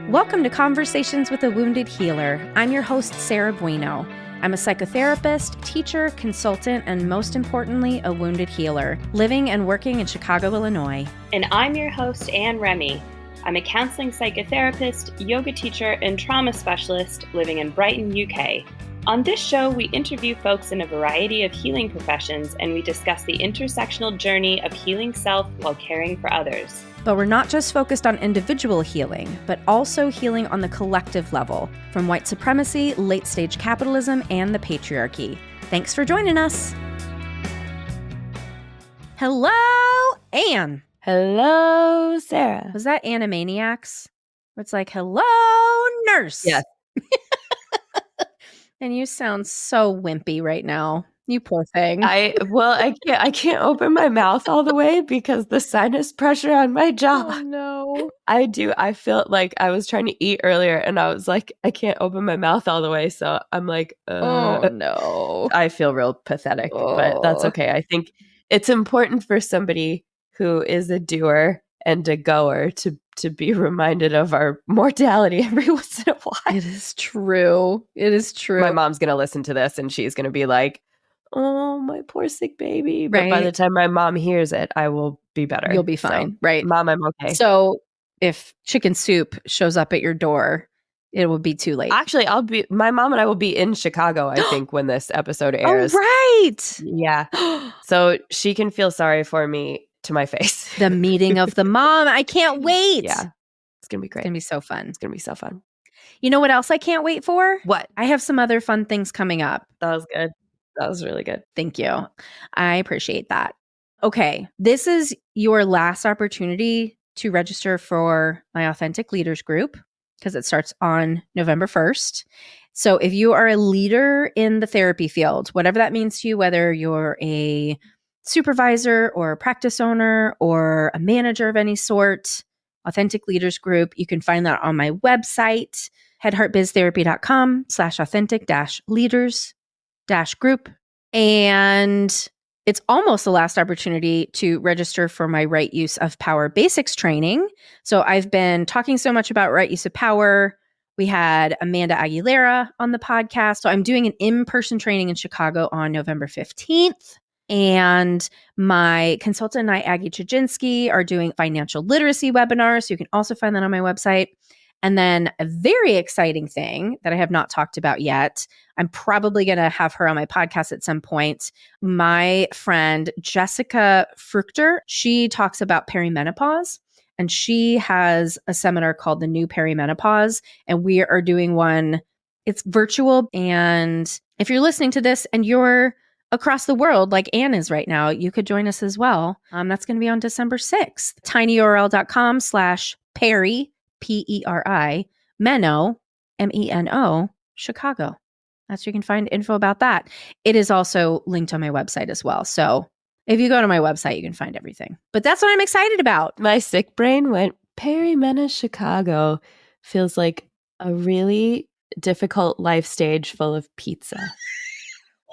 Welcome to Conversations with a Wounded Healer. I'm your host, Sarah Bueno. I'm a psychotherapist, teacher, consultant, and most importantly, a wounded healer, living and working in Chicago, Illinois. And I'm your host, Anne Remy. I'm a counseling psychotherapist, yoga teacher, and trauma specialist living in Brighton, UK. On this show, we interview folks in a variety of healing professions, and we discuss the intersectional journey of healing self while caring for others. But we're not just focused on individual healing, but also healing on the collective level, from white supremacy, late-stage capitalism, and the patriarchy. Thanks for joining us. Hello, Anne. Hello, Sarah. Was that Animaniacs? Where it's like, hello, nurse. Yes. And you sound so wimpy right now. You poor thing. I can't open my mouth all the way because the sinus pressure on my jaw. Oh, no. I feel like I was trying to eat earlier and I was like, I can't open my mouth all the way. So I'm like, oh, no. I feel real pathetic, but that's okay. I think it's important for somebody who is a doer and a goer to be reminded of our mortality every once in a while. It is true. It is true. My mom's going to listen to this and she's going to be like, oh, my poor sick baby. But right. by the time my mom hears it, I will be better. You'll be fine. So, right. Mom, I'm okay. So if chicken soup shows up at your door, it will be too late. Actually, my mom and I will be in Chicago, I think, when this episode airs. Oh, right. Yeah. So she can feel sorry for me to my face. The meeting of the mom. I can't wait. Yeah. It's going to be great. It's going to be so fun. It's going to be so fun. You know what else I can't wait for? What? I have some other fun things coming up. That was good. That was really good. Thank you. I appreciate that. Okay. This is your last opportunity to register for my Authentic Leaders group because it starts on November 1st. So if you are a leader in the therapy field, whatever that means to you, whether you're a supervisor or a practice owner or a manager of any sort, Authentic Leaders group, you can find that on my website, headheartbiztherapy.com/authentic-leaders-group. And it's almost the last opportunity to register for my right use of power basics training. So I've been talking so much about right use of power. We had Amanda Aguilera on the podcast. So I'm doing an in-person training in Chicago on November 15th. And my consultant and I, Aggie Chajinski, are doing financial literacy webinars. So you can also find that on my website. And then a very exciting thing that I have not talked about yet, I'm probably going to have her on my podcast at some point. My friend, Jessica Fruchter, she talks about perimenopause. And she has a seminar called The New Perimenopause. And we are doing one. It's virtual. And if you're listening to this and you're across the world, like Anne is right now, you could join us as well. That's going to be on December 6th. tinyurl.com/Peri, Peri, Meno, Meno, Chicago. That's where you can find info about that. It is also linked on my website as well. So if you go to my website, you can find everything. But that's what I'm excited about. My sick brain went, Perimena, Chicago feels like a really difficult life stage full of pizza.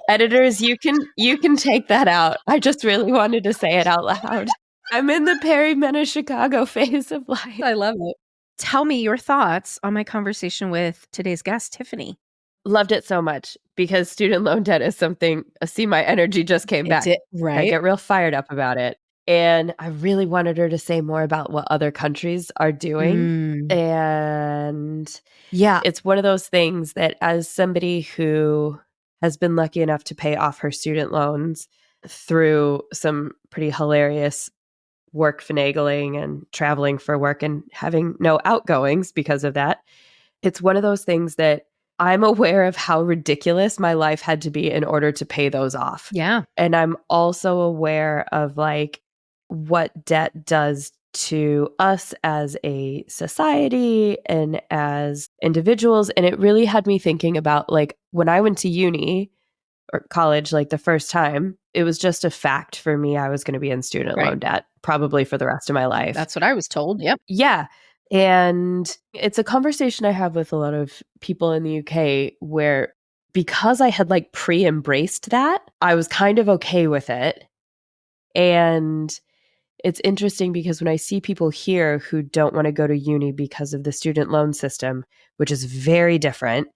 Editors, you can take that out. I just really wanted to say it out loud. I'm in the Perimena, Chicago phase of life. I love it. Tell me your thoughts on my conversation with today's guest, Tiffany. Loved it so much because student loan debt is something, see, my energy just came back. Right. I get real fired up about it. And I really wanted her to say more about what other countries are doing. And yeah, it's one of those things that as somebody who has been lucky enough to pay off her student loans through some pretty hilarious work finagling and traveling for work and having no outgoings because of that. It's one of those things that I'm aware of how ridiculous my life had to be in order to pay those off. Yeah. And I'm also aware of like what debt does to us as a society and as individuals. And it really had me thinking about like when I went to uni or college, like the first time, it was just a fact for me. I was going to be in student loan debt probably for the rest of my life. That's what I was told. Yep. Yeah. And it's a conversation I have with a lot of people in the UK where because I had like pre-embraced that, I was kind of okay with it. And it's interesting because when I see people here who don't want to go to uni because of the student loan system, which is very different,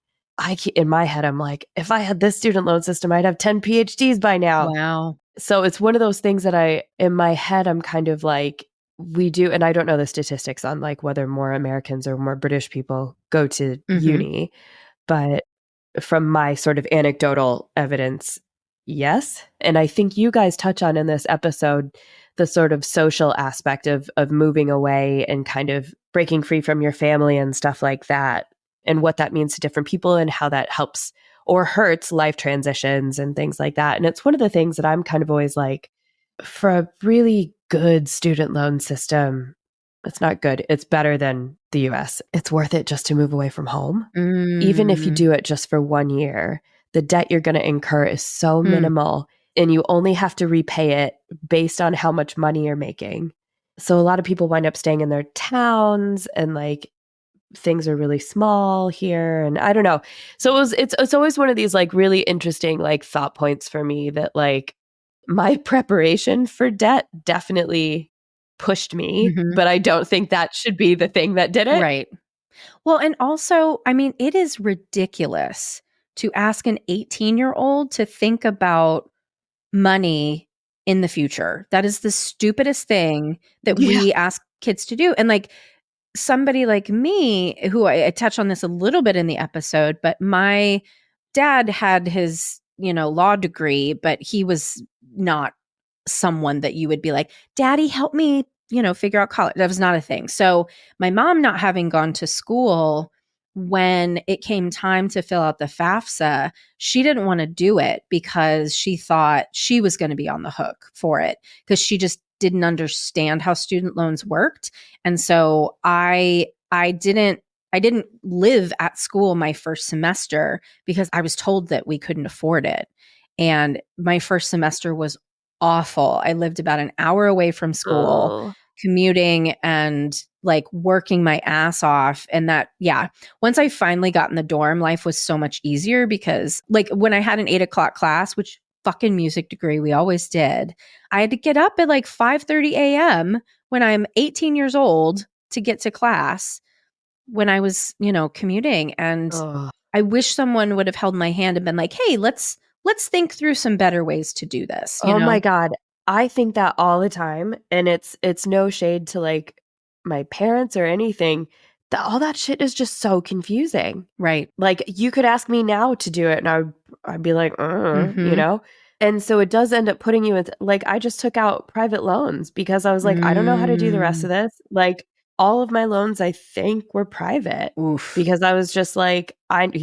in my head, I'm like, if I had this student loan system, I'd have 10 PhDs by now. Wow. So it's one of those things that in my head, I'm kind of like, we do, and I don't know the statistics on like whether more Americans or more British people go to uni, but from my sort of anecdotal evidence, yes. And I think you guys touch on in this episode the sort of social aspect of moving away and kind of breaking free from your family and stuff like that, and what that means to different people and how that helps or hurts life transitions and things like that. And it's one of the things that I'm kind of always like, for a really good student loan system, it's not good. It's better than the US. It's worth it just to move away from home. Even if you do it just for 1 year, the debt you're going to incur is so minimal, and you only have to repay it based on how much money you're making. So a lot of people wind up staying in their towns, and like things are really small here, and I don't know. So it's always one of these like really interesting like thought points for me that like my preparation for debt definitely pushed me, but I don't think that should be the thing that did it. Right. Well, and also, I mean, it is ridiculous to ask an 18-year-old to think about money in the future. That is the stupidest thing that Yeah. we ask kids to do. And like somebody like me, who I touch on this a little bit in the episode, but my dad had his, law degree, but he was not someone that you would be like, Daddy, help me, figure out college. That was not a thing. So my mom not having gone to school when it came time to fill out the FAFSA, she didn't want to do it because she thought she was going to be on the hook for it because she just didn't understand how student loans worked. And so I didn't live at school my first semester because I was told that we couldn't afford it. And my first semester was awful. I lived about an hour away from school, Oh. commuting and like working my ass off. And once I finally got in the dorm, life was so much easier because like when I had an 8 o'clock class, which fucking music degree we always did, I had to get up at like 5:30 a.m. when I'm 18 years old to get to class when I was, commuting. And I wish someone would have held my hand and been like, hey, let's think through some better ways to do this, Oh my God. I think that all the time. And it's no shade to like my parents or anything. All that shit is just so confusing. Right. Like you could ask me now to do it and I'd be like, And so it does end up putting you in, like, I just took out private loans because I was like, I don't know how to do the rest of this. Like all of my loans, I think, were private. Oof. Because I was just like, At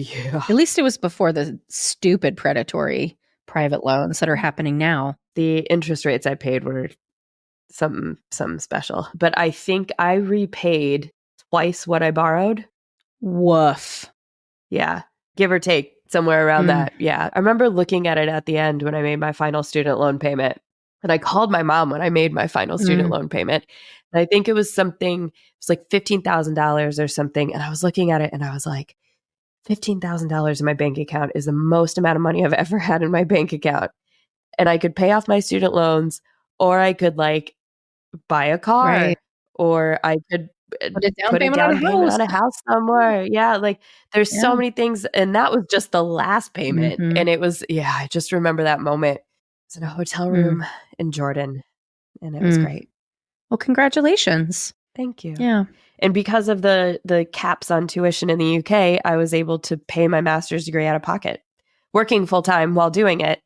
least it was before the stupid predatory private loans that are happening now. The interest rates I paid were some special. But I think I repaid twice what I borrowed. Woof. Yeah. Give or take, somewhere around that. Yeah. I remember looking at it at the end when I made my final student loan payment. And I called my mom when I made my final student loan payment. And I think it was like $15,000 or something. And I was looking at it and I was like, $15,000 in my bank account is the most amount of money I've ever had in my bank account. And I could pay off my student loans, or I could like buy a car, right. or I could Put a down put a payment down on a payment house. on a house somewhere. Yeah. Like there's so many things. And that was just the last payment. And it was, I just remember that moment. It was in a hotel room in Jordan and it was great. Well, congratulations. Thank you. Yeah. And because of the caps on tuition in the UK, I was able to pay my master's degree out of pocket, working full time while doing it.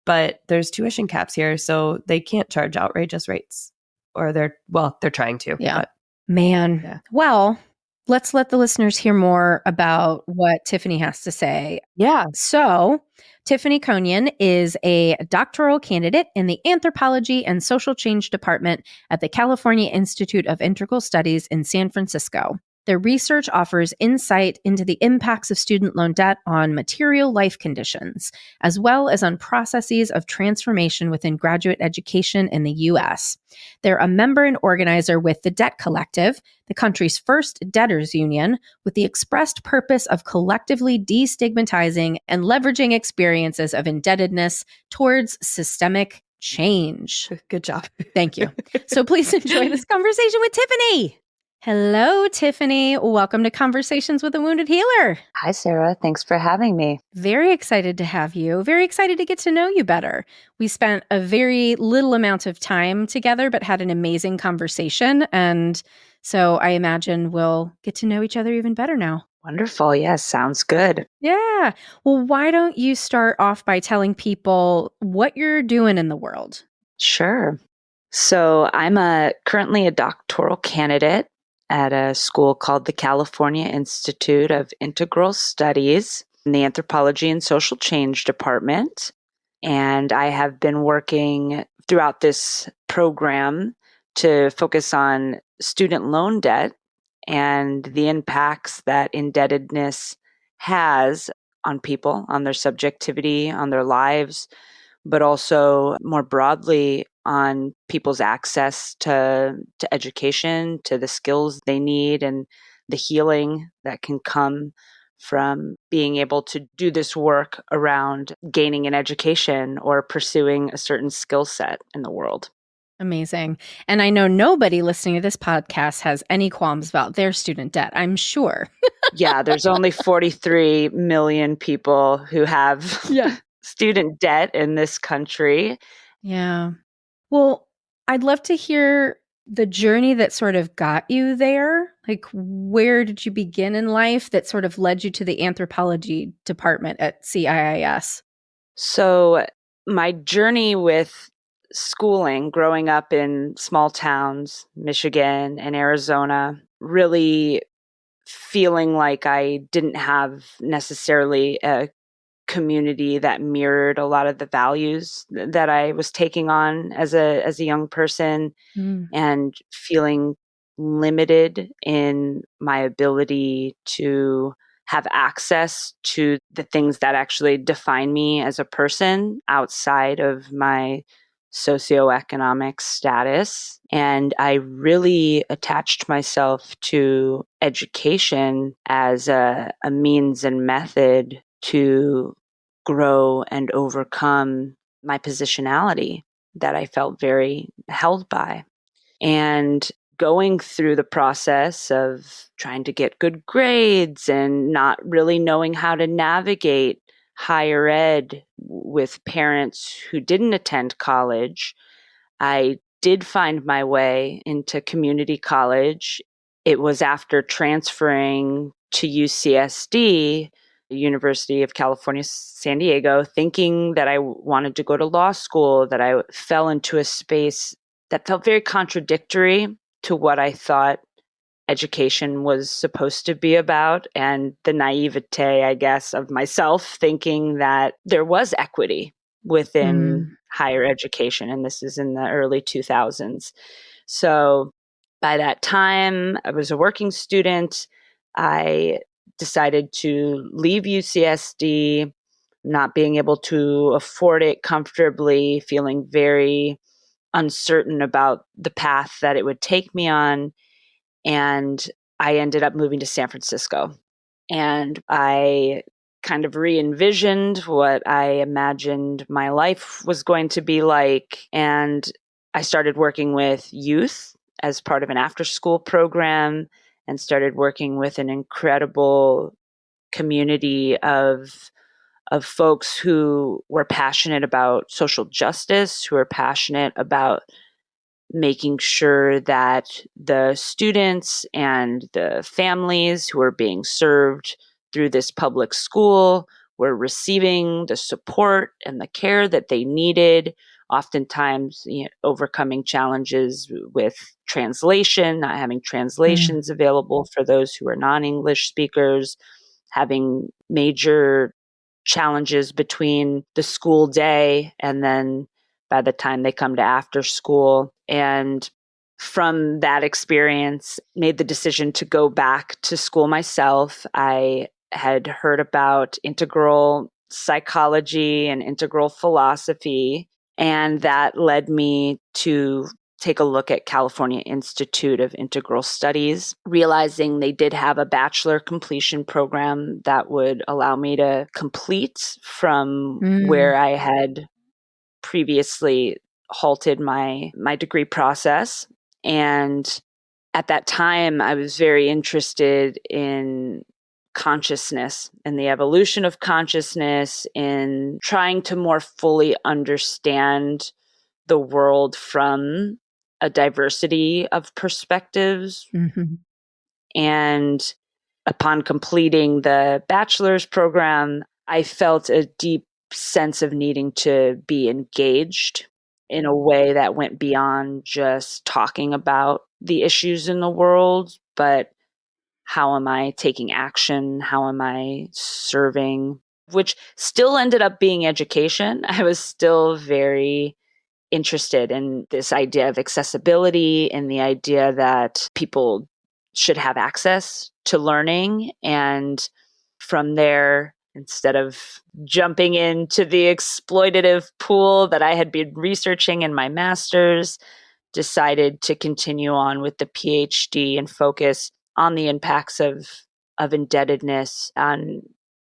But there's tuition caps here, so they can't charge outrageous rates. Or they're trying to. Yeah. But, man. Yeah. Well, let's let the listeners hear more about what Tiffany has to say. Yeah. So, Tiffany Konyen is a doctoral candidate in the Anthropology and Social Change department at the California Institute of Integral Studies in San Francisco. Their research offers insight into the impacts of student loan debt on material life conditions, as well as on processes of transformation within graduate education in the U.S. They're a member and organizer with the Debt Collective, the country's first debtors union, with the expressed purpose of collectively de-stigmatizing and leveraging experiences of indebtedness towards systemic Change. Good job. Thank you. So please enjoy this conversation with Tiffany. Hello, Tiffany. Welcome to Conversations with a Wounded Healer. Hi, Sarah. Thanks for having me. Very excited to have you. Very excited to get to know you better. We spent a very little amount of time together, but had an amazing conversation. And so I imagine we'll get to know each other even better now. Wonderful. Yes, sounds good. Yeah. Well, why don't you start off by telling people what you're doing in the world? Sure. So I'm currently a doctoral candidate at a school called the California Institute of Integral Studies in the Anthropology and Social Change department. And I have been working throughout this program to focus on student loan debt and the impacts that indebtedness has on people, on their subjectivity, on their lives, but also more broadly on people's access to education, to the skills they need, and the healing that can come from being able to do this work around gaining an education or pursuing a certain skill set in the world. Amazing. And I know nobody listening to this podcast has any qualms about their student debt, I'm sure. Yeah, there's only 43 million people who have student debt in this country. Yeah. Well, I'd love to hear the journey that sort of got you there. Like, where did you begin in life that sort of led you to the anthropology department at CIIS? So, my journey with schooling, growing up in small towns, Michigan and Arizona, really feeling like I didn't have necessarily a community that mirrored a lot of the values that I was taking on as a young person, and feeling limited in my ability to have access to the things that actually define me as a person outside of my socioeconomic status. And I really attached myself to education as a means and method to grow and overcome my positionality that I felt very held by. And going through the process of trying to get good grades and not really knowing how to navigate higher ed with parents who didn't attend college, I did find my way into community college. It was after transferring to UCSD, the University of California, San Diego, thinking that I wanted to go to law school, that I fell into a space that felt very contradictory to what I thought education was supposed to be about, and the naivete, I guess, of myself thinking that there was equity within higher education. And this is in the early 2000s. So by that time, I was a working student. I decided to leave UCSD, not being able to afford it comfortably, feeling very uncertain about the path that it would take me on. And I ended up moving to San Francisco. And I kind of re-envisioned what I imagined my life was going to be like. And I started working with youth as part of an after-school program, and started working with an incredible community of folks who were passionate about social justice, who are passionate about making sure that the students and the families who are being served through this public school were receiving the support and the care that they needed. Oftentimes, overcoming challenges with translation, not having translations available for those who are non-English speakers, having major challenges between the school day and then by the time they come to after school. And from that experience, made the decision to go back to school myself. I had heard about integral psychology and integral philosophy, and that led me to take a look at California Institute of Integral Studies, realizing they did have a bachelor completion program that would allow me to complete from where I had previously halted my degree process. And at that time, I was very interested in consciousness and the evolution of consciousness, in trying to more fully understand the world from a diversity of perspectives. Mm-hmm. And upon completing the bachelor's program, I felt a deep sense of needing to be engaged in a way that went beyond just talking about the issues in the world, but how am I taking action? How am I serving? Which still ended up being education. I was still very interested in this idea of accessibility and the idea that people should have access to learning. And from there, instead of jumping into the exploitative pool that I had been researching in my master's, decided to continue on with the PhD and focus on the impacts of indebtedness, on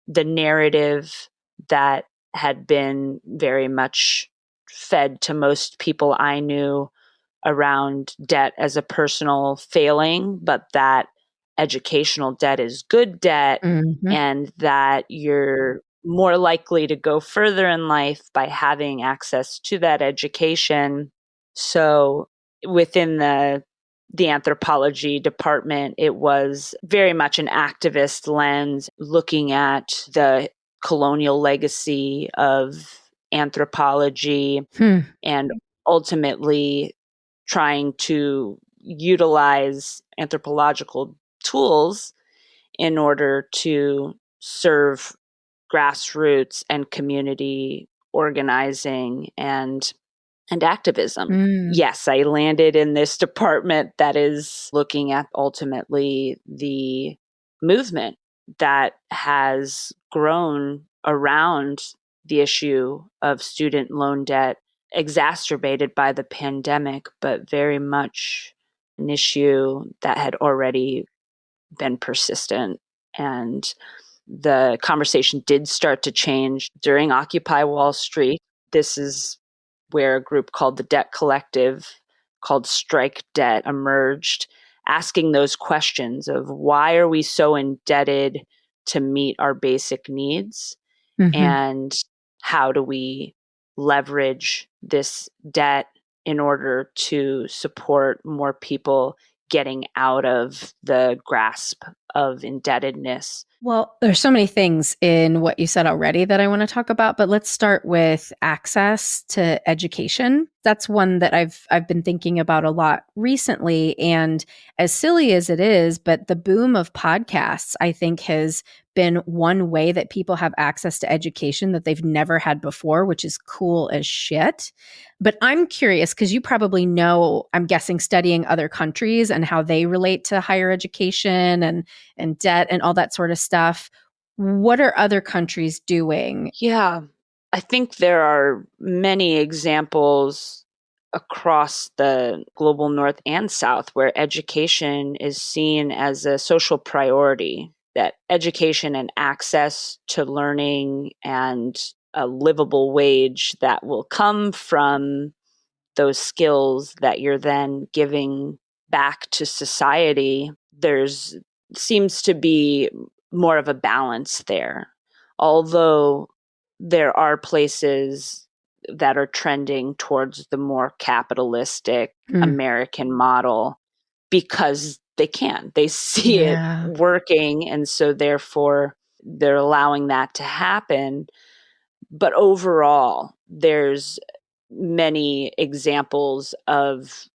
the narrative that had been very much fed to most people I knew around debt as a personal failing, but that educational debt is good debt, Mm-hmm. and that you're more likely to go further in life by having access to that education. So within the anthropology department, it was very much an activist lens, looking at the colonial legacy of anthropology and ultimately trying to utilize anthropological tools in order to serve grassroots and community organizing and activism. Yes, I landed in this department that is looking at ultimately the movement that has grown around the issue of student loan debt, exacerbated by the pandemic, but very much an issue that had already been persistent. And the conversation did start to change during Occupy Wall Street. This is where a group called the Debt Collective, called Strike Debt, emerged, asking those questions of why are we so indebted to meet our basic needs? Mm-hmm. And how do we leverage this debt in order to support more people getting out of the grasp of indebtedness? Well, there's so many things in what you said already that I want to talk about, but let's start with access to education. That's one that I've been thinking about a lot recently, and as silly as it is, but the boom of podcasts I think has been one way that people have access to education that they've never had before, which is cool as shit. But I'm curious because you probably know, I'm guessing, studying other countries and how they relate to higher education and debt and all that sort of stuff. What are other countries doing? Yeah, I think there are many examples across the global north and south where education is seen as a social priority, that education and access to learning and a livable wage that will come from those skills that you're then giving back to society, there's seems to be more of a balance there. Although there are places that are trending towards the more capitalistic American model because they can. They see it Yeah. working, and so therefore they're allowing that to happen. But overall, there's many examples of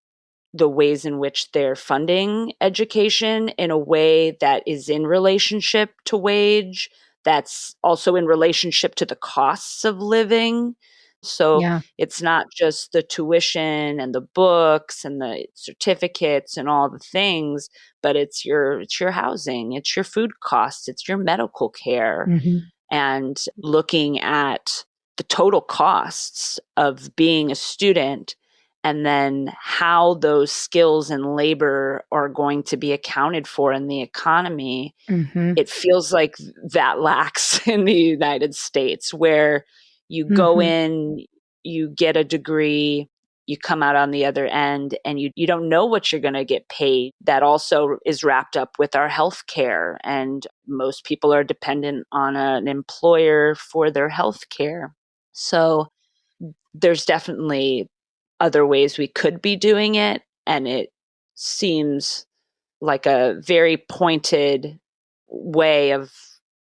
the ways in which they're funding education in a way that is in relationship to wage, that's also in relationship to the costs of living. So Yeah. it's not just the tuition and the books and the certificates and all the things, but it's your housing, it's your food costs, it's your medical care, Mm-hmm. and looking at the total costs of being a student, and then how those skills and labor are going to be accounted for in the economy. Mm-hmm. It feels like that lacks in the United States, where you go Mm-hmm. in, you get a degree, you come out on the other end and you don't know what you're going to get paid. That also is wrapped up with our health care. And most people are dependent on an employer for their health care. So there's definitely other ways we could be doing it. And it seems like a very pointed way of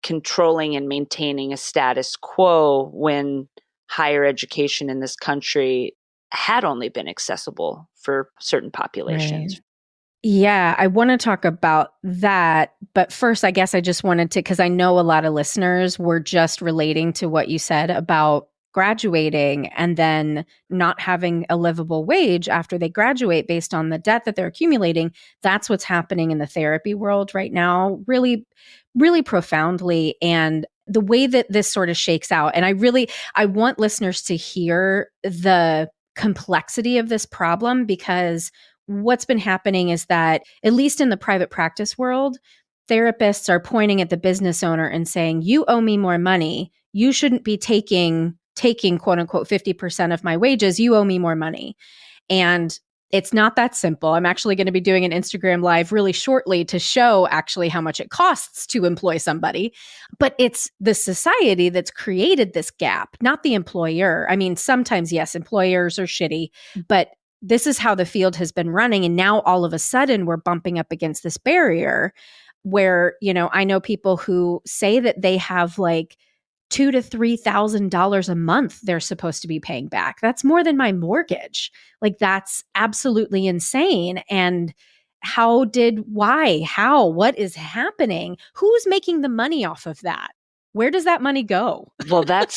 controlling and maintaining a status quo when higher education in this country had only been accessible for certain populations. Right. Yeah, I want to talk about that. But first, I guess I just wanted to, because I know a lot of listeners were just relating to what you said about graduating and then not having a livable wage after they graduate based on the debt that they're accumulating. That's what's happening in the therapy world right now, really, really profoundly. And the way that this sort of shakes out, and I want listeners to hear the complexity of this problem, because what's been happening is that, at least in the private practice world, therapists are pointing at the business owner and saying, you owe me more money. You shouldn't be taking quote unquote 50% of my wages. You owe me more money. And it's not that simple. I'm actually going to be doing an Instagram live really shortly to show actually how much it costs to employ somebody. But it's the society that's created this gap, not the employer. I mean, sometimes, yes, employers are shitty, but this is how the field has been running. And now all of a sudden we're bumping up against this barrier where, I know people who say that they have like $2,000 to $3,000 a month they're supposed to be paying back. That's more than my mortgage. Like, that's absolutely insane. And what is happening? Who's making the money off of that? Where does that money go? Well, that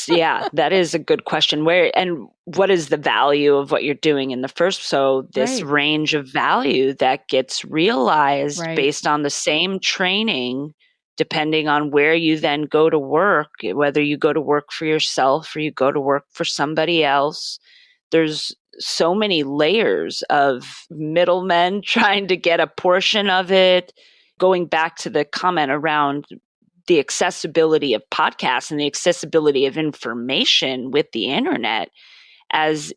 is a good question. And what is the value of what you're doing in the first? So this Right. range of value that gets realized Right. based on the same training, depending on where you then go to work, whether you go to work for yourself or you go to work for somebody else. There's so many layers of middlemen trying to get a portion of it. Going back to the comment around the accessibility of podcasts and the accessibility of information with the internet, as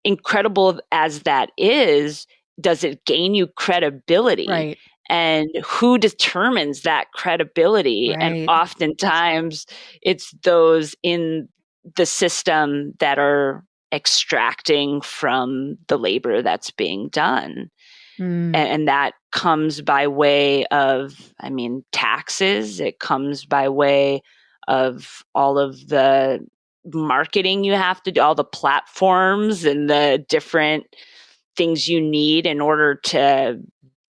incredible as that is, does it gain you credibility? Right. And who determines that credibility? Right. And oftentimes it's those in the system that are extracting from the labor that's being done. And that comes by way of, taxes. It comes by way of all of the marketing you have to do, all the platforms and the different things you need in order to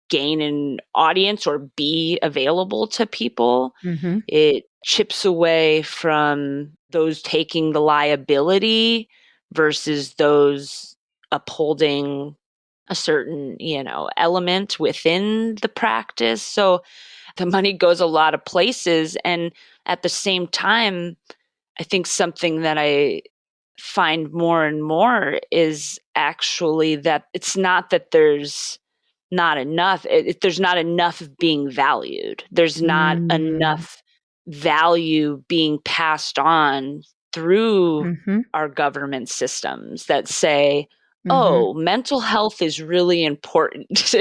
gain an audience or be available to people. Mm-hmm. It chips away from those taking the liability versus those upholding a certain, element within the practice. So the money goes a lot of places. And at the same time, I think something that I find more and more is actually that it's not that there's not enough. There's not enough of being valued. There's not enough value being passed on through our government systems that say, oh, mental health is really important.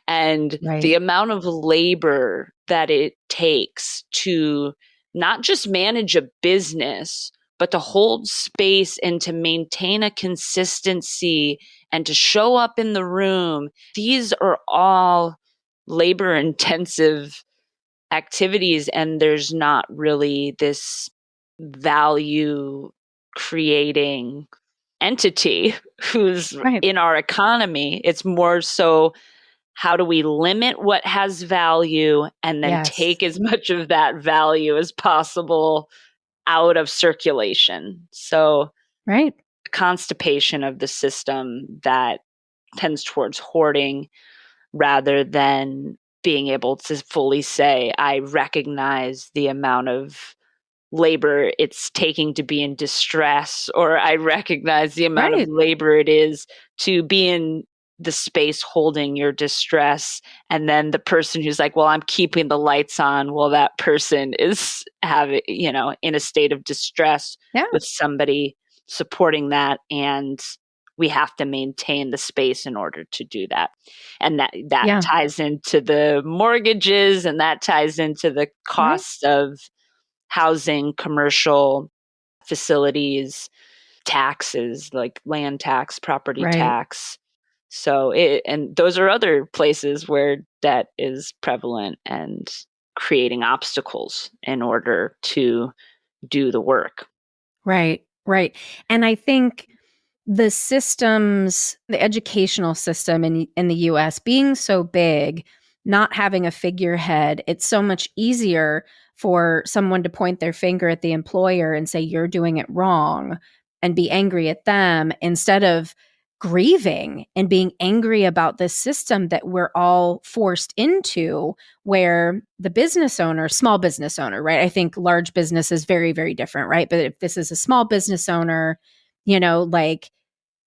And the amount of labor that it takes to not just manage a business, but to hold space and to maintain a consistency and to show up in the room. These are all labor intensive activities, and there's not really this value creating entity who's in our economy. It's more so, how do we limit what has value and then take as much of that value as possible out of circulation? So constipation of the system that tends towards hoarding rather than being able to fully say, I recognize the amount of labor it's taking to be in distress, or I recognize the amount of labor it is to be in the space holding your distress. And then the person who's like, well, I'm keeping the lights on, well, that person is in a state of distress with somebody supporting that and we have to maintain the space in order to do that. And that Yeah. ties into the mortgages, and that ties into the cost of housing, commercial facilities, taxes like land tax, property tax. So and those are other places where debt is prevalent and creating obstacles in order to do the work. Right. And I think the systems, the educational system in the US being so big, not having a figurehead, it's so much easier for someone to point their finger at the employer and say, you're doing it wrong, and be angry at them instead of grieving and being angry about this system that we're all forced into, where the business owner, small business owner, right? I think large business is very, very different, right? But if this is a small business owner, like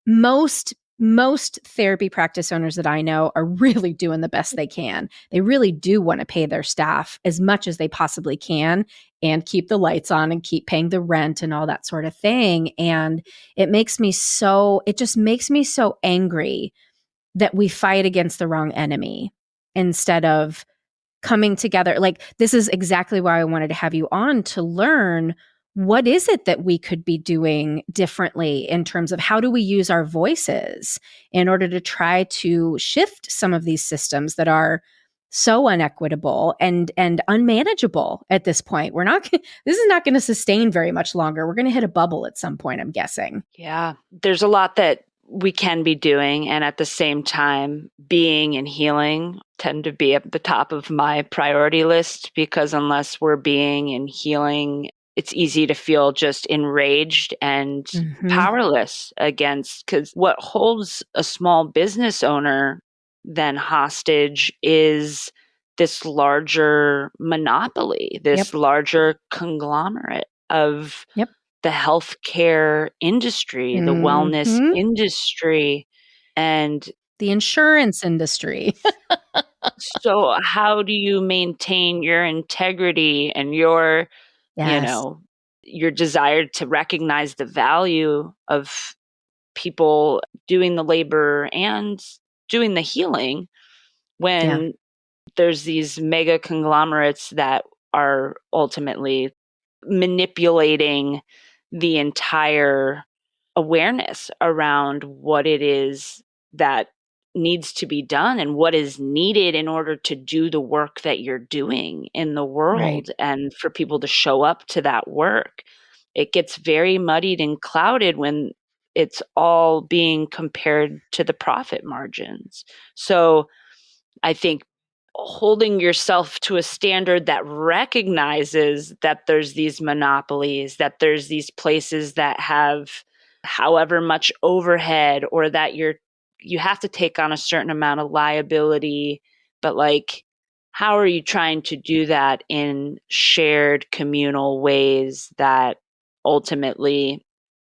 most therapy practice owners that I know are really doing the best they can. They really do want to pay their staff as much as they possibly can and keep the lights on and keep paying the rent and all that sort of thing. And it just makes me so angry that we fight against the wrong enemy instead of coming together. Like, this is exactly why I wanted to have you on, to learn what is it that we could be doing differently in terms of how do we use our voices in order to try to shift some of these systems that are so unequitable and unmanageable at this point. This is not going to sustain very much longer. We're going to hit a bubble at some point, I'm guessing. Yeah, there's a lot that we can be doing, and at the same time, being and healing tend to be at the top of my priority list, because unless we're being and healing, it's easy to feel just enraged and powerless against, because what holds a small business owner then hostage is this larger monopoly, this larger conglomerate of the healthcare industry, the wellness industry, and the insurance industry. so how do you maintain your integrity and your, your desire to recognize the value of people doing the labor and doing the healing when there's these mega conglomerates that are ultimately manipulating the entire awareness around what it is that needs to be done and what is needed in order to do the work that you're doing in the world, and for people to show up to that work. It gets very muddied and clouded when it's all being compared to the profit margins. So I think holding yourself to a standard that recognizes that there's these monopolies, that there's these places that have however much overhead, or that you have to take on a certain amount of liability, but like, how are you trying to do that in shared communal ways that ultimately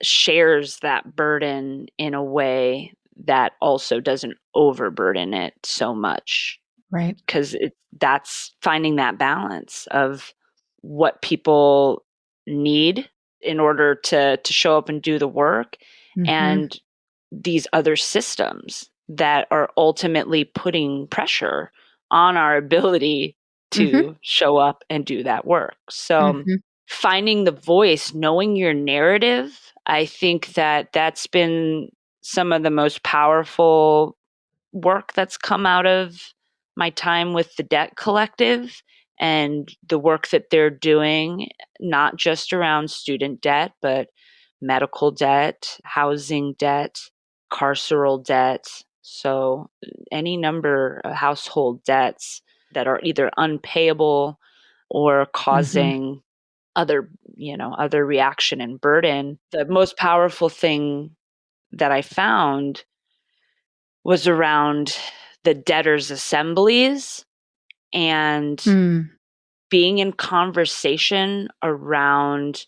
shares that burden in a way that also doesn't overburden it so much? Right. Because that's finding that balance of what people need in order to show up and do the work, and these other systems that are ultimately putting pressure on our ability to show up and do that work. So finding the voice, knowing your narrative, I think that that's been some of the most powerful work that's come out of my time with the Debt Collective and the work that they're doing, not just around student debt, but medical debt, housing debt, carceral debt. So any number of household debts that are either unpayable or causing other reaction and burden. The most powerful thing that I found was around the debtors' assemblies and being in conversation around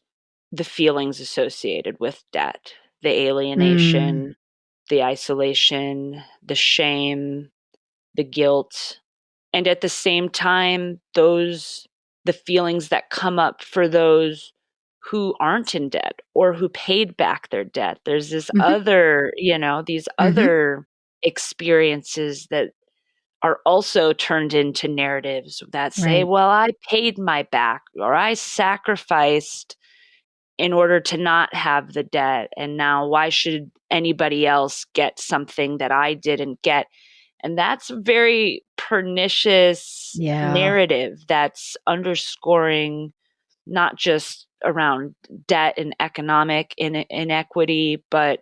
the feelings associated with debt, the alienation, the isolation, the shame, the guilt. And at the same time, the feelings that come up for those who aren't in debt or who paid back their debt. There's this Mhm. other, these other experiences that are also turned into narratives that say, Right. well, I paid my back or I sacrificed in order to not have the debt. And now why should anybody else get something that I didn't get? And that's a very pernicious Yeah. narrative that's underscoring not just around debt and economic inequity, but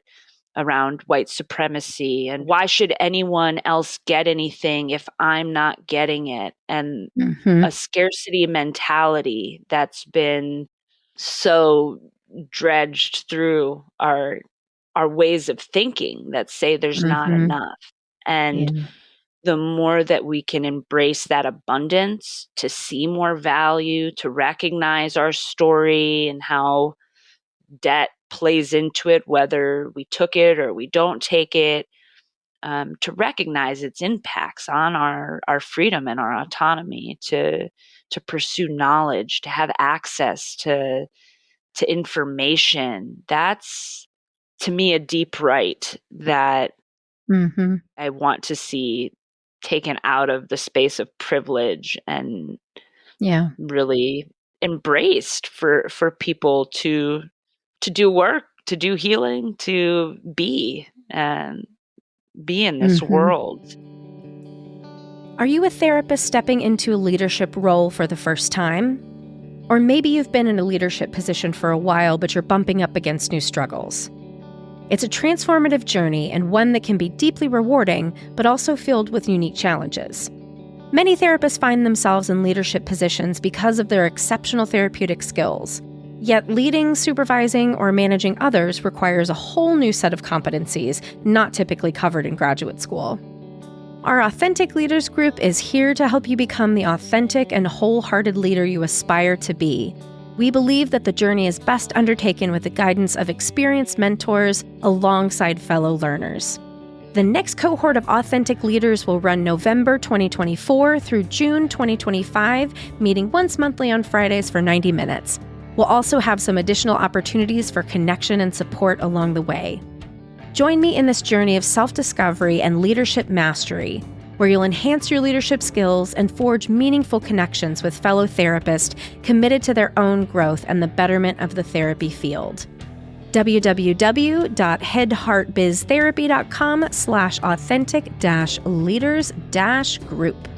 around white supremacy. And why should anyone else get anything if I'm not getting it? And Mhm. a scarcity mentality that's been so dredged through our ways of thinking that say there's not Mhm. enough. And Yeah. the more that we can embrace that abundance, to see more value, to recognize our story and how debt plays into it, whether we took it or we don't take it, to recognize its impacts on our freedom and our autonomy, to pursue knowledge, to have access to information. That's, to me, a deep right that Mhm. I want to see taken out of the space of privilege and Yeah. really embraced for people to do work, to do healing, to be and be in this Mhm. world. Are you a therapist stepping into a leadership role for the first time? Or maybe you've been in a leadership position for a while, but you're bumping up against new struggles. It's a transformative journey and one that can be deeply rewarding, but also filled with unique challenges. Many therapists find themselves in leadership positions because of their exceptional therapeutic skills. Yet leading, supervising, or managing others requires a whole new set of competencies not typically covered in graduate school. Our Authentic Leaders group is here to help you become the authentic and wholehearted leader you aspire to be. We believe that the journey is best undertaken with the guidance of experienced mentors alongside fellow learners. The next cohort of Authentic Leaders will run November 2024 through June 2025, meeting once monthly on Fridays for 90 minutes. We'll also have some additional opportunities for connection and support along the way. Join me in this journey of self-discovery and leadership mastery, where you'll enhance your leadership skills and forge meaningful connections with fellow therapists committed to their own growth and the betterment of the therapy field. www.headheartbiztherapy.com/authentic-leaders-group.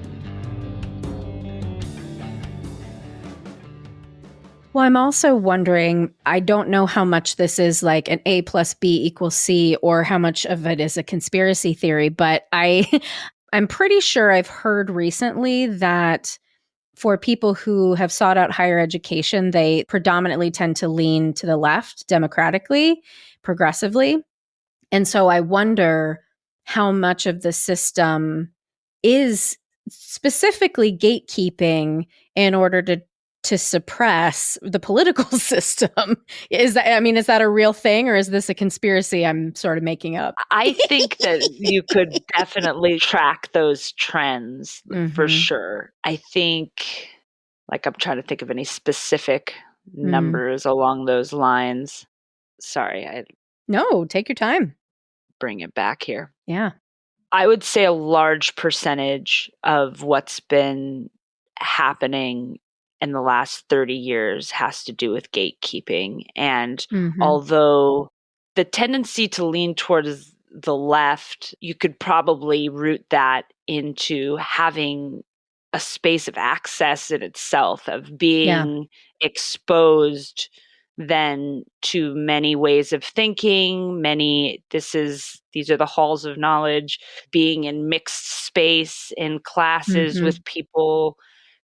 Well, I'm also wondering, I don't know how much this is like an A plus B equals C or how much of it is a conspiracy theory, but I'm pretty sure I've heard recently that for people who have sought out higher education, they predominantly tend to lean to the left, democratically, progressively. And so I wonder how much of the system is specifically gatekeeping in order to suppress the political system. Is that a real thing, or is this a conspiracy I'm sort of making up? I think that you could definitely track those trends for Mhm. sure. I think, like, I'm trying to think of any specific Mm. numbers along those lines. Sorry, I No, take your time. bring it back here. Yeah. I would say a large percentage of what's been happening in the last 30 years has to do with gatekeeping. And Mhm. although the tendency to lean towards the left, you could probably root that into having a space of access in itself, of Yeah. being exposed then to many ways of thinking, these are the halls of knowledge, being in mixed space in classes Mhm. with people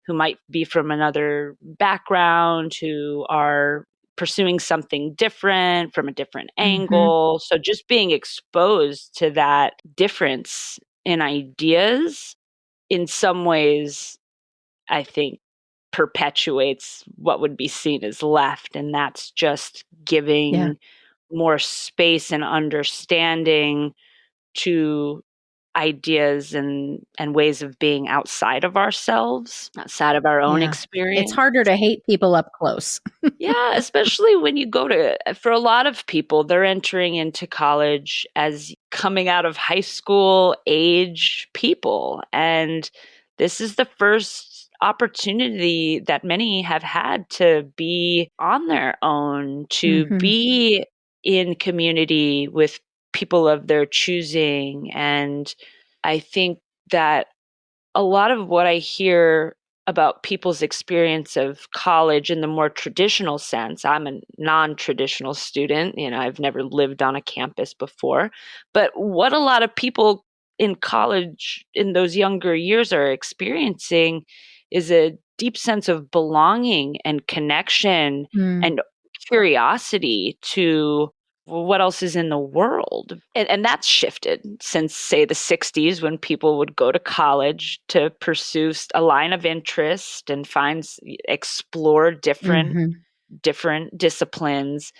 who might be from another background, who are pursuing something different from a different Mhm. angle. So just being exposed to that difference in ideas in some ways, I think, perpetuates what would be seen as left. And that's just Yeah. giving more space and understanding to ideas and ways of being outside of ourselves, outside of our own experience. It's harder to hate people up close. Yeah, especially when you go to, for a lot of people, they're entering into college as coming out of high school age people. And this is the first opportunity that many have had to be on their own, to be in community with people of their choosing. And I think that a lot of what I hear about people's experience of college in the more traditional sense, I'm a non-traditional student, I've never lived on a campus before, but what a lot of people in college in those younger years are experiencing is a deep sense of belonging and connection and curiosity to what else is in the world. And that's shifted since, say, the 60s, when people would go to college to pursue a line of interest and explore different disciplines.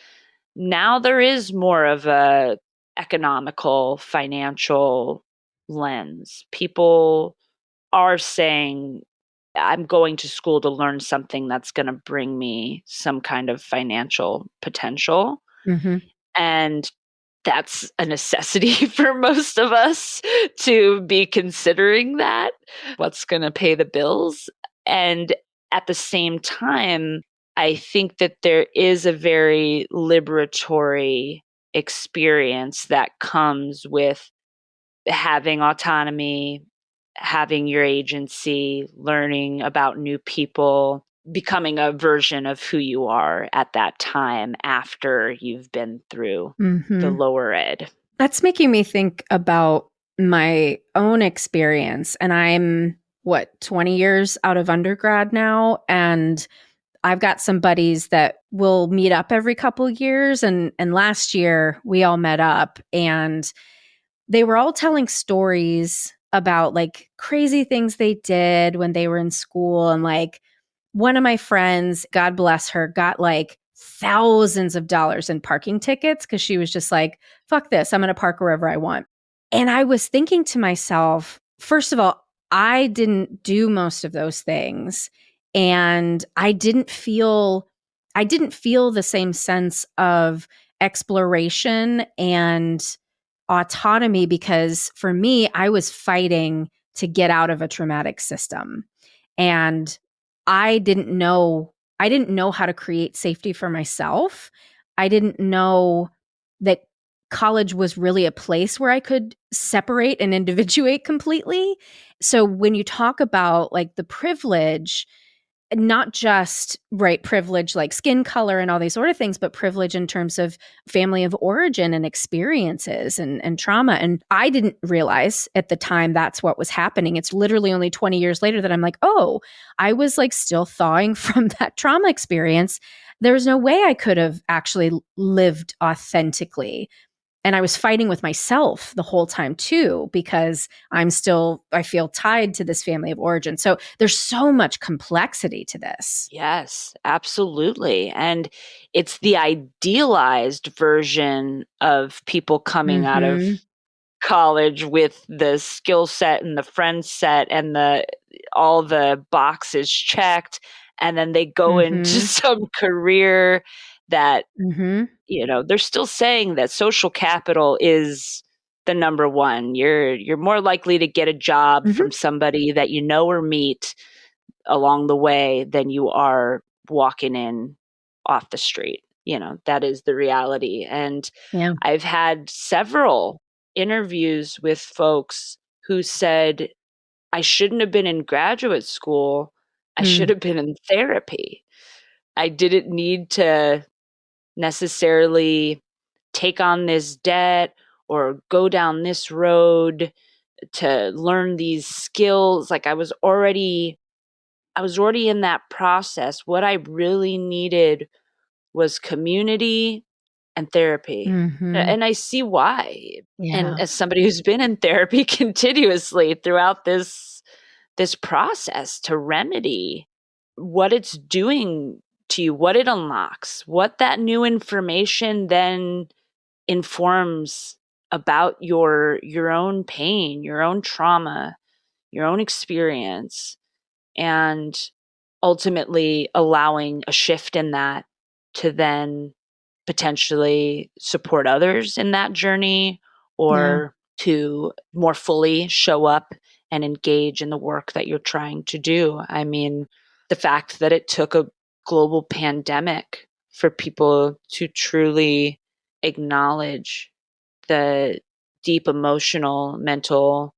Now there is more of a economical, financial lens. People are saying, I'm going to school to learn something that's going to bring me some kind of financial potential. And that's a necessity for most of us to be considering that, what's going to pay the bills. And at the same time, I think that there is a very liberatory experience that comes with having autonomy, having your agency, learning about new people, becoming a version of who you are at that time after you've been through the lower ed. That's making me think about my own experience. And I'm, 20 years out of undergrad now. And I've got some buddies that will meet up every couple years. And last year we all met up and they were all telling stories about like crazy things they did when they were in school. And like one of my friends, God bless her, got like thousands of dollars in parking tickets because she was just like, fuck this, I'm going to park wherever I want. And I was thinking to myself, first of all, I didn't do most of those things. And I didn't feel the same sense of exploration and autonomy because for me, I was fighting to get out of a traumatic system. And I didn't know how to create safety for myself. I didn't know that college was really a place where I could separate and individuate completely. So when you talk about like the privilege, not just privilege like skin color and all these sort of things, but privilege in terms of family of origin and experiences and trauma. And I didn't realize at the time that's what was happening. It's literally only 20 years later that I'm like, oh, I was like still thawing from that trauma experience. There was no way I could have actually lived authentically. And I was fighting with myself the whole time too, because I feel tied to this family of origin. So there's so much complexity to this. Yes, absolutely. And it's the idealized version of people coming out of college with the skill set and the friend set and all the boxes checked. And then they go into some career that they're still saying that social capital is the number one. You're more likely to get a job from somebody that you know or meet along the way than you are walking in off the street. That is the reality. And I've had several interviews with folks who said, I shouldn't have been in graduate school. I should have been in therapy. I didn't need to necessarily take on this debt or go down this road to learn these skills. Like I was already in that process. What I really needed was community and therapy. And I see why. And as somebody who's been in therapy continuously throughout this process to remedy what it's doing to you, what it unlocks, what that new information then informs about your own pain, your own trauma, your own experience, and ultimately allowing a shift in that to then potentially support others in that journey, or to more fully show up and engage in the work that you're trying to do. I mean, the fact that it took a global pandemic for people to truly acknowledge the deep emotional, mental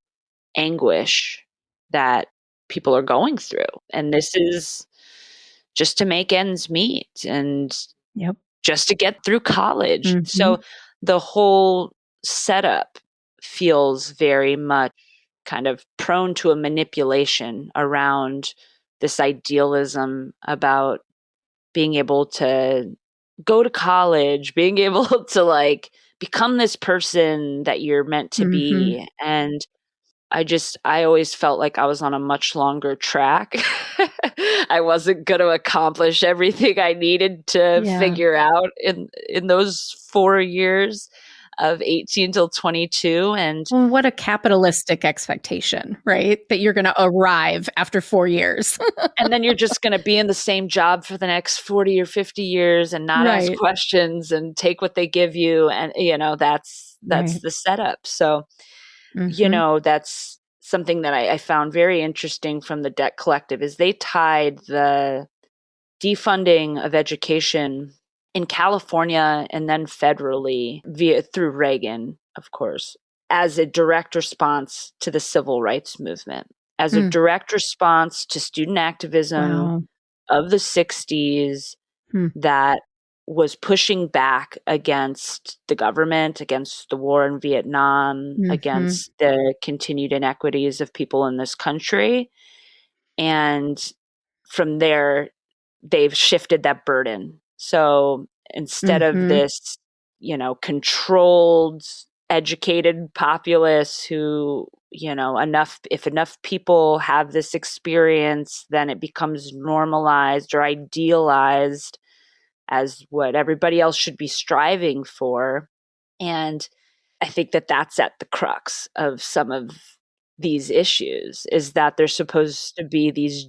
anguish that people are going through. And this is just to make ends meet and Yep. just to get through college. Mm-hmm. So the whole setup feels very much kind of prone to a manipulation around this idealism about being able to go to college, being able to like become this person that you're meant to be. And I always felt like I was on a much longer track. I wasn't going to accomplish everything I needed to figure out in those 4 years of 18 till 22. And well, what a capitalistic expectation, right? That you're going to arrive after 4 years. and then you're just going to be in the same job for the next 40 or 50 years and not ask questions and take what they give you. And, that's the setup. So, that's something that I found very interesting from the Debt Collective is they tied the defunding of education in California and then federally through Reagan, of course, as a direct response to the civil rights movement, as a direct response to student activism of the 60s that was pushing back against the government, against the war in Vietnam, against the continued inequities of people in this country. And from there, they've shifted that burden. So instead of this, controlled, educated populace who, if enough people have this experience, then it becomes normalized or idealized as what everybody else should be striving for. And I think that that's at the crux of some of these issues, is that they're supposed to be these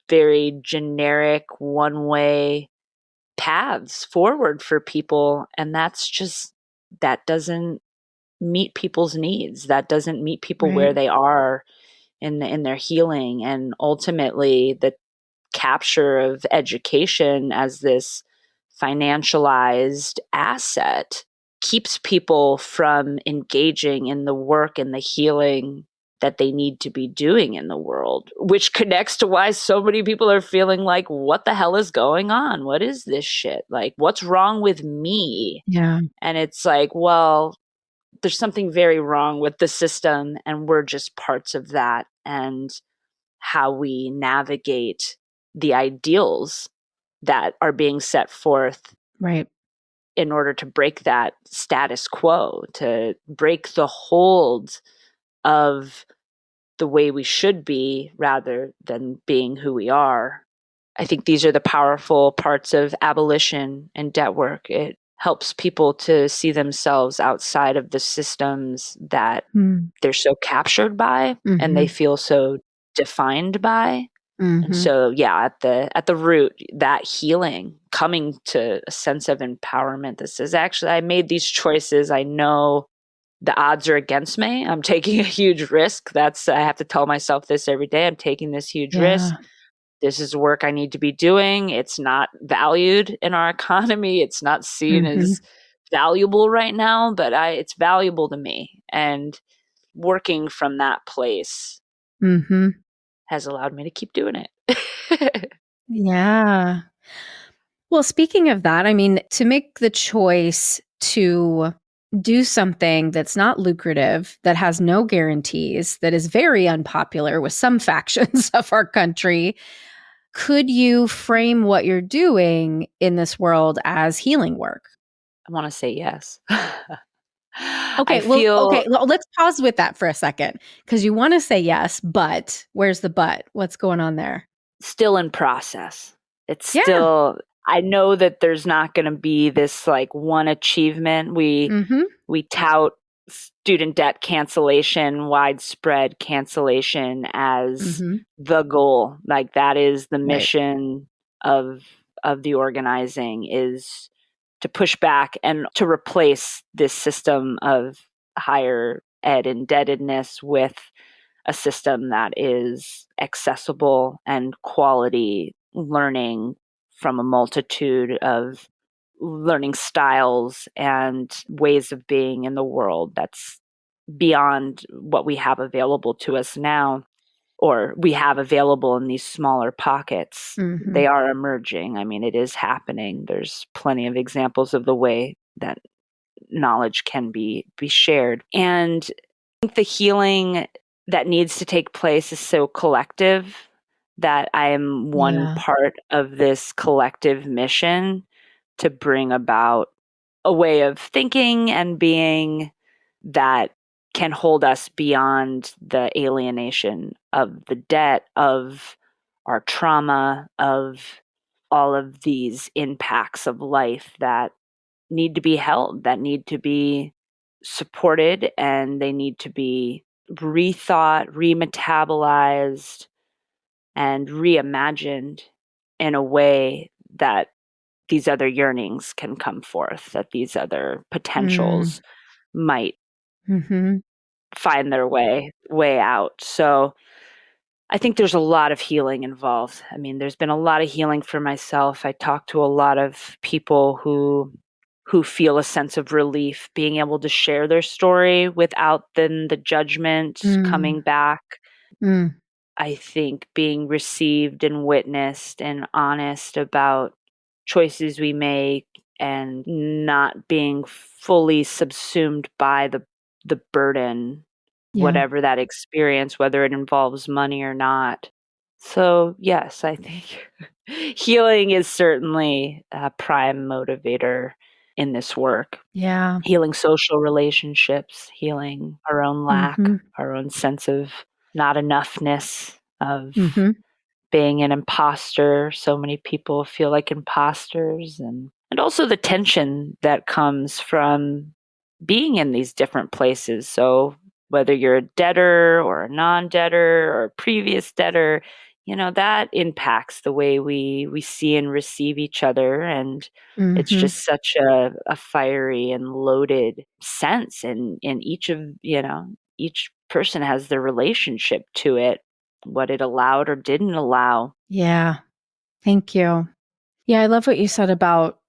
very generic one-way paths forward for people. And that doesn't meet people's needs. That doesn't meet people where they are in their healing. And ultimately, the capture of education as this financialized asset keeps people from engaging in the work and the healing that they need to be doing in the world, which connects to why so many people are feeling like, what the hell is going on? What is this shit? Like, what's wrong with me? Yeah. And it's like, well, there's something very wrong with the system, and we're just parts of that. And how we navigate the ideals that are being set forth in order to break that status quo, to break the hold of the way we should be rather than being who we are. I think these are the powerful parts of abolition and debt work. It helps people to see themselves outside of the systems that they're so captured by and they feel so defined by. And so, at the root, that healing, coming to a sense of empowerment that says, actually, I made these choices. I know the odds are against me. I'm taking a huge risk. I have to tell myself this every day. I'm taking this huge risk. This is work I need to be doing. It's not valued in our economy. It's not seen as valuable right now, but it's valuable to me. And working from that place has allowed me to keep doing it. Yeah. Well, speaking of that, I mean, to make the choice to do something that's not lucrative, that has no guarantees, that is very unpopular with some factions of our country, could you frame what you're doing in this world as healing work? I want to say yes. Okay, well, let's pause with that for a second, because you want to say yes, but where's the but? What's going on there? Still in process. It's still, I know that there's not going to be this like one achievement. We tout student debt cancellation, widespread cancellation as the goal. Like that is the mission of the organizing, is to push back and to replace this system of higher ed indebtedness with a system that is accessible and quality learning from a multitude of learning styles and ways of being in the world that's beyond what we have available to us now, or we have available in these smaller pockets. They are emerging. I mean, it is happening. There's plenty of examples of the way that knowledge can be shared. And I think the healing that needs to take place is so collective that I am one part of this collective mission to bring about a way of thinking and being that can hold us beyond the alienation of the debt, of our trauma, of all of these impacts of life that need to be held, that need to be supported, and they need to be rethought, remetabolized, and reimagined in a way that these other yearnings can come forth, that these other potentials might find their way out. So I think there's a lot of healing involved. I mean, there's been a lot of healing for myself. I talk to a lot of people who feel a sense of relief being able to share their story without then the judgment coming back. I think being received and witnessed and honest about choices we make and not being fully subsumed by the burden, whatever that experience, whether it involves money or not. So, yes, I think healing is certainly a prime motivator in this work. Yeah. Healing social relationships, healing our own lack, our own sense of not enoughness, of being an imposter. So many people feel like imposters, and also the tension that comes from being in these different places. So whether you're a debtor or a non-debtor or a previous debtor, that impacts the way we see and receive each other. And it's just such a fiery and loaded sense. And each of, each person has their relationship to it, what it allowed or didn't allow. Yeah. Thank you. Yeah, I love what you said about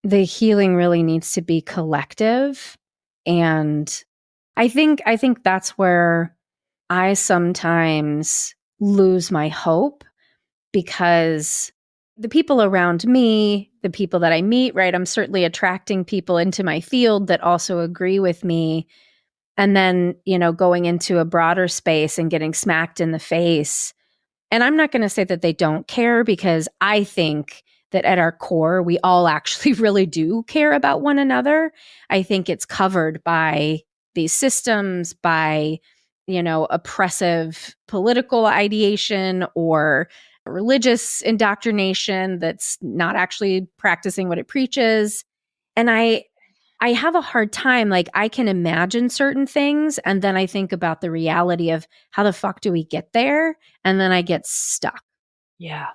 the healing really needs to be collective. And I think that's where I sometimes lose my hope, because the people around me, the people that I meet, right? I'm certainly attracting people into my field that also agree with me. And then, going into a broader space and getting smacked in the face. And I'm not going to say that they don't care, because I think that at our core, we all actually really do care about one another. I think it's covered by these systems, by, oppressive political ideation or religious indoctrination that's not actually practicing what it preaches. And I have a hard time. Like, I can imagine certain things, and then I think about the reality of how the fuck do we get there? And then I get stuck. Yeah.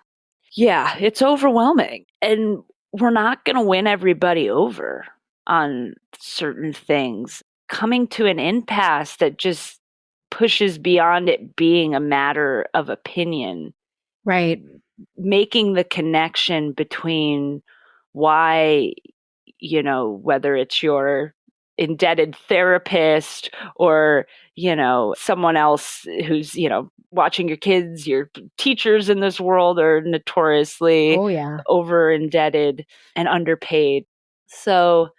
Yeah, it's overwhelming. And we're not going to win everybody over on certain things. Coming to an impasse that just pushes beyond it being a matter of opinion. Right. Making the connection between why, whether it's your indebted therapist or, someone else who's, watching your kids, your teachers in this world are notoriously over indebted and underpaid. So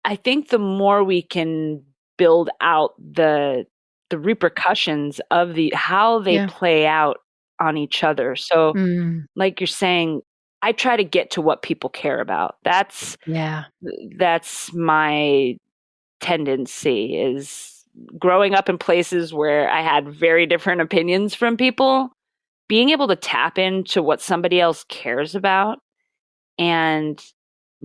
I think the more we can build out the repercussions of how they play out on each other. So like you're saying, I try to get to what people care about. That's my tendency, is growing up in places where I had very different opinions from people, being able to tap into what somebody else cares about and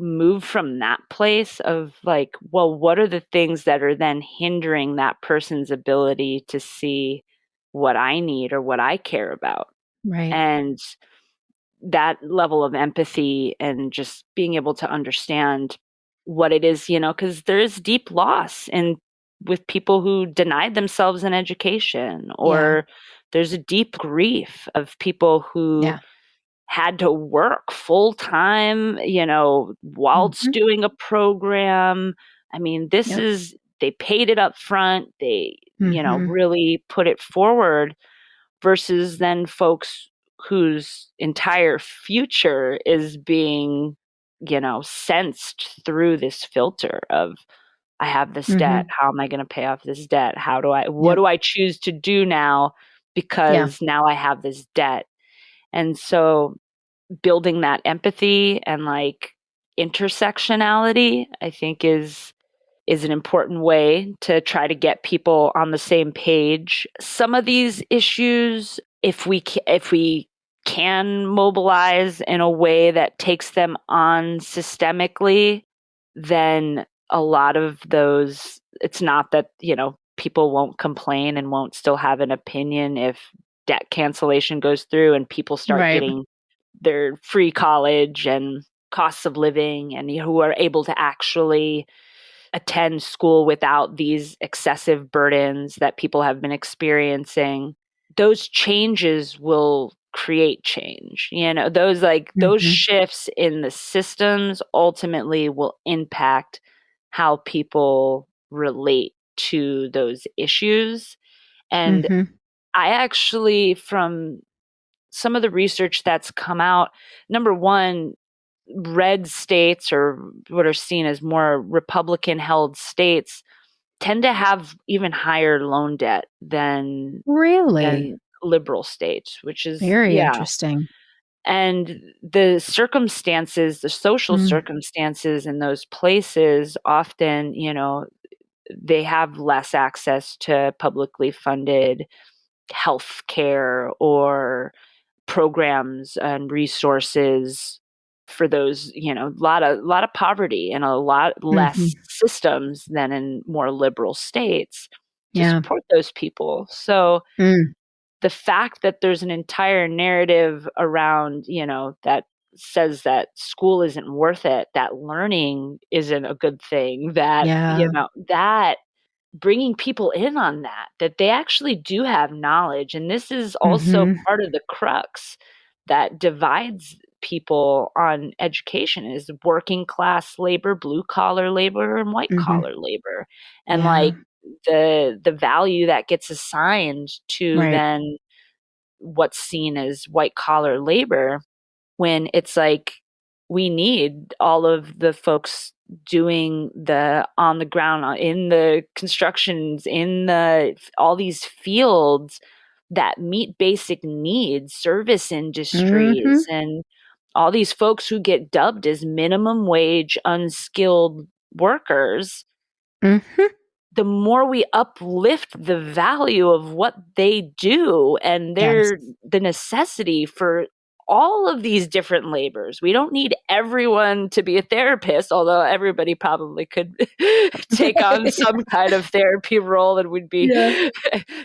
move from that place of like, well, what are the things that are then hindering that person's ability to see what I need or what I care about? Right. And that level of empathy and just being able to understand what it is, because there is deep loss in with people who denied themselves an education, or there's a deep grief of people who had to work full time, whilst doing a program. I mean, they paid it up front. They, really put it forward, versus then folks whose entire future is being, sensed through this filter of, I have this debt. How am I going to pay off this debt? What do I choose to do now? Because now I have this debt. And so building that empathy and like intersectionality, I think is an important way to try to get people on the same page. Some of these issues, if we can mobilize in a way that takes them on systemically, then a lot of those, it's not that, people won't complain and won't still have an opinion if debt cancellation goes through and people start getting their free college and costs of living, and who are able to actually attend school without these excessive burdens that people have been experiencing. Those changes will create change. Those shifts in the systems ultimately will impact how people relate to those issues. And I actually, from some of the research that's come out, number one, red states, or what are seen as more Republican held states, tend to have even higher loan debt than liberal states, which is very interesting. And the circumstances, the social circumstances in those places, often, they have less access to publicly funded health care or programs and resources for those, a lot of poverty and a lot less systems than in more liberal states to support those people. So the fact that there's an entire narrative around, that says that school isn't worth it, that learning isn't a good thing, that, that bringing people in on that they actually do have knowledge. And this is also part of the crux that divides people on education, is working class labor, blue collar labor, and white collar labor. And like the value that gets assigned to then what's seen as white collar labor, when it's like, we need all of the folks doing the on the ground, in the constructions, in the all these fields that meet basic needs, service industries, and all these folks who get dubbed as minimum wage unskilled workers. The more we uplift the value of what they do and the necessity for all of these different labors. We don't need everyone to be a therapist, although everybody probably could take on some kind of therapy role and would be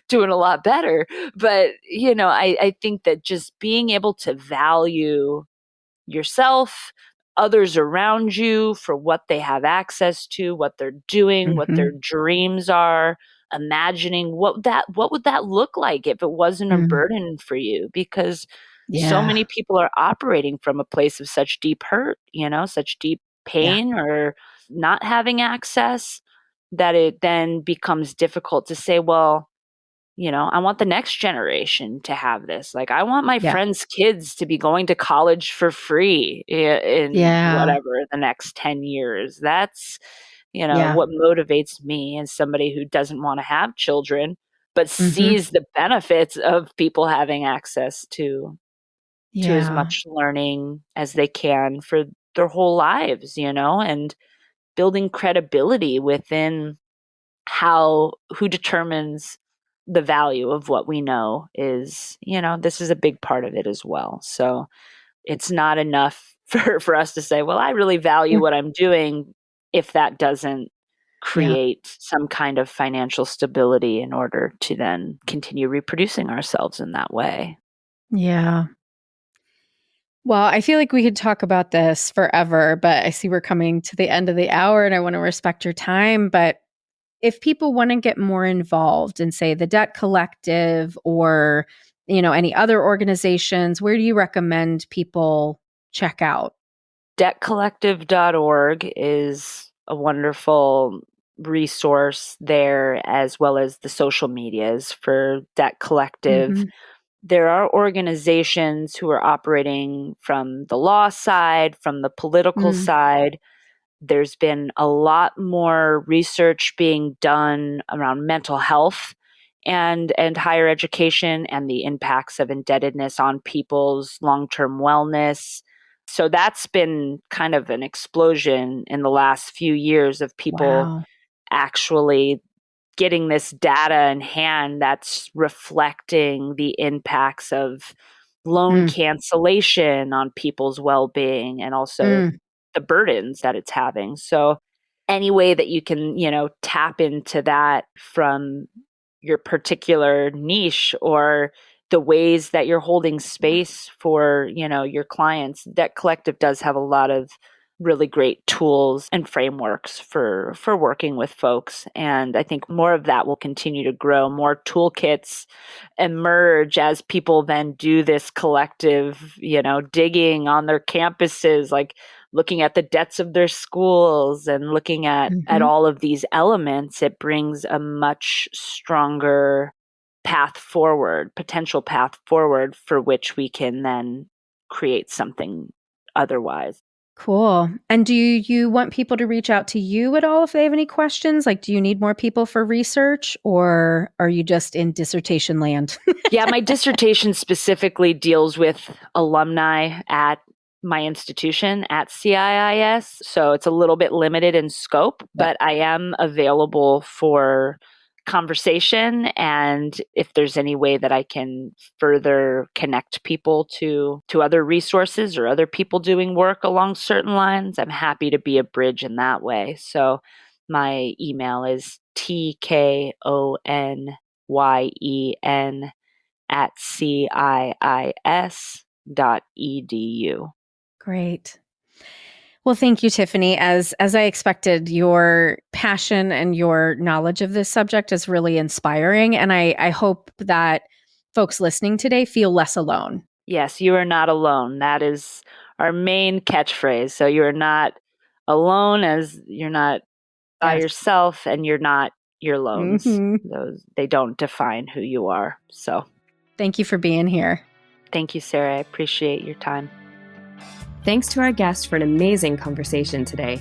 doing a lot better. But, I think that just being able to value yourself, others around you for what they have access to, what they're doing, what their dreams are, imagining what would that look like if it wasn't a burden for you, because so many people are operating from a place of such deep hurt, such deep pain, or not having access, that it then becomes difficult to say, well, I want the next generation to have this. Like, I want my friends' kids to be going to college for free in whatever the next 10 years. That's, what motivates me as somebody who doesn't want to have children, but sees the benefits of people having access to as much learning as they can for their whole lives, and building credibility within who determines the value of what we know is, this is a big part of it as well. So it's not enough for us to say, well, I really value what I'm doing if that doesn't create some kind of financial stability in order to then continue reproducing ourselves in that way. Yeah. Well, I feel like we could talk about this forever, but I see we're coming to the end of the hour and I want to respect your time. But if people want to get more involved in, say, the Debt Collective or, any other organizations, where do you recommend people check out? Debtcollective.org is a wonderful resource there, as well as the social medias for Debt Collective. Mm-hmm. There are organizations who are operating from the law side, from the political side. There's been a lot more research being done around mental health and higher education and the impacts of indebtedness on people's long-term wellness. So that's been kind of an explosion in the last few years of people actually getting this data in hand that's reflecting the impacts of loan cancellation on people's well-being and also the burdens that it's having. So any way that you can, tap into that from your particular niche or the ways that you're holding space for, your clients, Debt Collective does have a lot of really great tools and frameworks for working with folks. And I think more of that will continue to grow. More toolkits emerge as people then do this collective, digging on their campuses, like looking at the debts of their schools and looking at all of these elements. It brings a much stronger potential path forward for which we can then create something otherwise. Cool. And do you want people to reach out to you at all if they have any questions? Like, do you need more people for research or are you just in dissertation land? Yeah, my dissertation specifically deals with alumni at my institution at CIIS. So it's a little bit limited in scope, but I am available for conversation. And if there's any way that I can further connect people to other resources or other people doing work along certain lines, I'm happy to be a bridge in that way. So my email is tkonyen@ciis.edu. Great. Well, thank you, Tiffany. As I expected, your passion and your knowledge of this subject is really inspiring. And I hope that folks listening today feel less alone. Yes, you are not alone. That is our main catchphrase. So you are not alone, as you're not by yourself, and you're not your loans. They don't define who you are. So thank you for being here. Thank you, Sarah. I appreciate your time. Thanks to our guest for an amazing conversation today.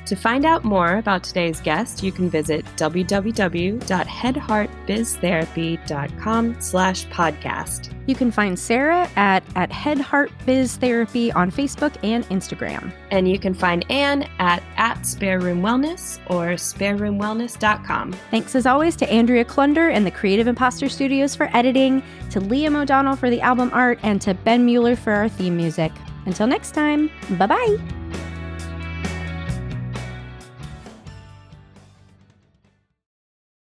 To find out more about today's guest, you can visit www.headheartbiztherapy.com/podcast. You can find Sarah at Head Heart Biz Therapy on Facebook and Instagram. And you can find Anne at Spare Room Wellness or spareroomwellness.com. Thanks as always to Andrea Klunder and the Creative Imposter Studios for editing, to Liam O'Donnell for the album art, and to Ben Mueller for our theme music. Until next time, bye-bye.